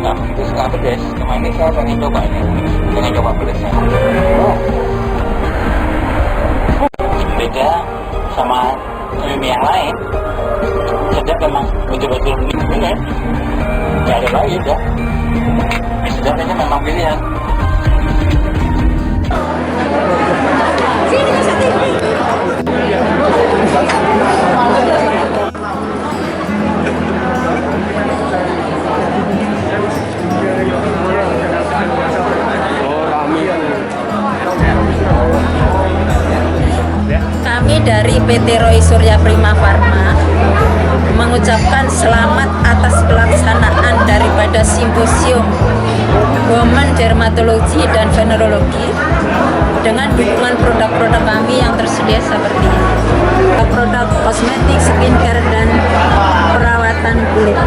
Nah, itu suka pedes. Cuma ini saya pengen coba pedesnya. Oh, beda sama mie yang lain. Sedap memang, betul-betul mie bener. Gak ada lagi udah. Mie sedap ini memang pilihan. Kami dari PT Roy Surya Prima Pharma mengucapkan selamat atas pelaksanaan daripada simposium Women Dermatologi dan Venerologi dengan dukungan produk-produk kami yang tersedia seperti ini. Produk kosmetik, skincare, dan perawatan kulit.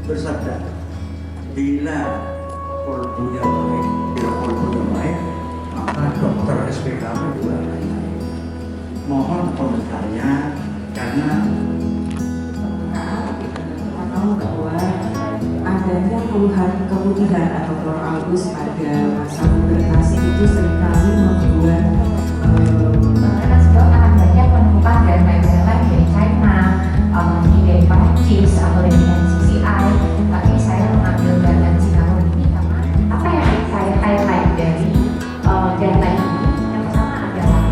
Bersabda, bila kolbunya baik, bila kolbunya baik, maka dokter SPKM juga baik. Mohon komentarnya karena tahu bahwa adanya kemudian atau kloroalgus pada masa fermentasi itu seringkali membuat karena sebab akan banyak menemukan gejala dari China, dari Prancis atau dari NCCI, tapi saya mengambil data Singapura ini karena apa yang saya highlight dari data ini yang pertama adalah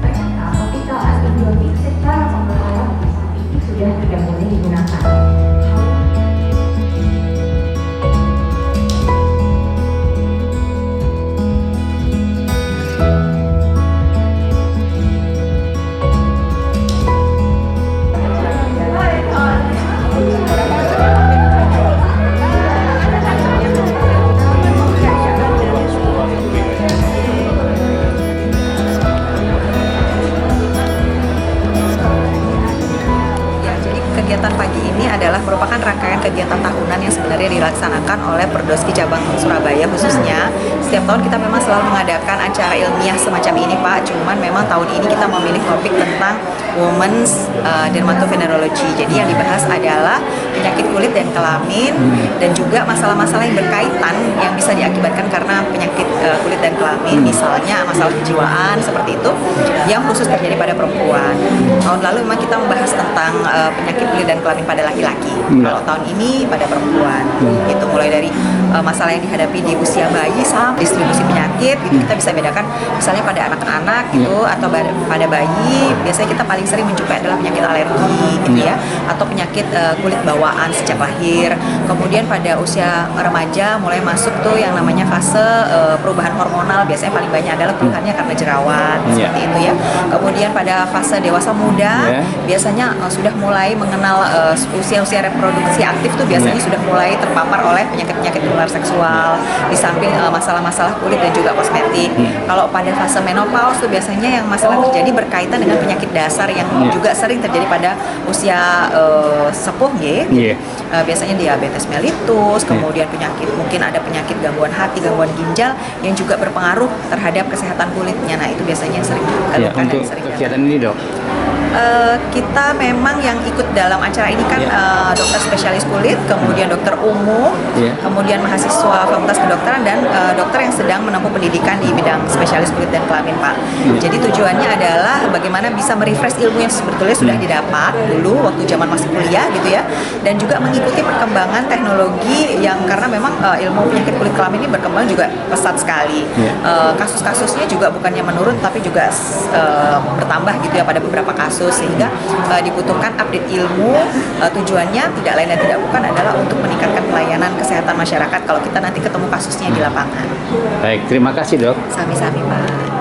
ternyata topikal antibiotik secara keseluruhan saat ini sudah tidak boleh digunakan. Kegiatan pagi ini adalah merupakan rangkaian kegiatan tahunan yang sebenarnya dilaksanakan oleh Perdoski Cabang Surabaya khususnya. Setiap tahun kita memang selalu mengadakan acara ilmiah semacam ini Pak, cuman memang tahun ini kita memilih topik tentang Women's Dermatovenerology. Jadi yang dibahas adalah penyakit kulit dan kelamin dan juga masalah-masalah yang berkaitan yang bisa diakibatkan karena penyakit kulit dan kelamin, misalnya masalah kejiwaan seperti itu yang khusus terjadi pada perempuan. Tahun lalu memang kita membahas tentang penyakit kulit dan kelamin pada laki-laki. Kalau tahun ini pada perempuan. Itu mulai dari masalah yang dihadapi di usia bayi sampai distribusi penyakit, itu kita bisa bedakan misalnya pada anak-anak gitu atau pada bayi. Biasanya kita paling sering menjumpai adalah penyakit alergi gitu ya, atau penyakit kulit bawaan sejak lahir. Kemudian pada usia remaja mulai masuk tuh yang namanya fase perubahan hormonal, biasanya paling banyak adalah keluhannya karena jerawat seperti itu ya. Kemudian pada fase dewasa muda biasanya sudah mulai mengenal usia-usia reproduksi aktif tuh biasanya sudah mulai terpapar oleh penyakit-penyakit menular seksual, di samping masalah-masalah kulit dan juga kosmetik. Kalau pada fase menopause tuh biasanya yang masalah terjadi berkaitan dengan penyakit dasar yang juga sering terjadi pada usia sepuh biasanya diabetes mellitus, kemudian penyakit, mungkin ada penyakit gangguan hati, gangguan ginjal yang juga berpengaruh terhadap kesehatan kulitnya. Nah itu biasanya yang sering dikeluhkan dan sering kegiatan ini Dok? Kita memang yang ikut dalam acara ini kan dokter spesialis kulit, kemudian dokter umum, kemudian mahasiswa fakultas kedokteran dan dokter yang sedang menempuh pendidikan di bidang spesialis kulit dan kelamin Pak. Jadi tujuannya adalah bagaimana bisa merefresh ilmu yang sebetulnya sudah didapat dulu waktu zaman masih kuliah gitu ya, dan juga mengikuti perkembangan teknologi yang karena memang ilmu penyakit kulit kelamin ini berkembang juga pesat sekali. Kasus-kasusnya juga bukannya menurun tapi juga bertambah gitu ya pada beberapa kasus, sehingga dibutuhkan update ilmu. Tujuannya tidak lain dan tidak bukan adalah untuk meningkatkan pelayanan kesehatan masyarakat kalau kita nanti ketemu kasusnya di lapangan. Baik, terima kasih Dok. Sami-sami Pak.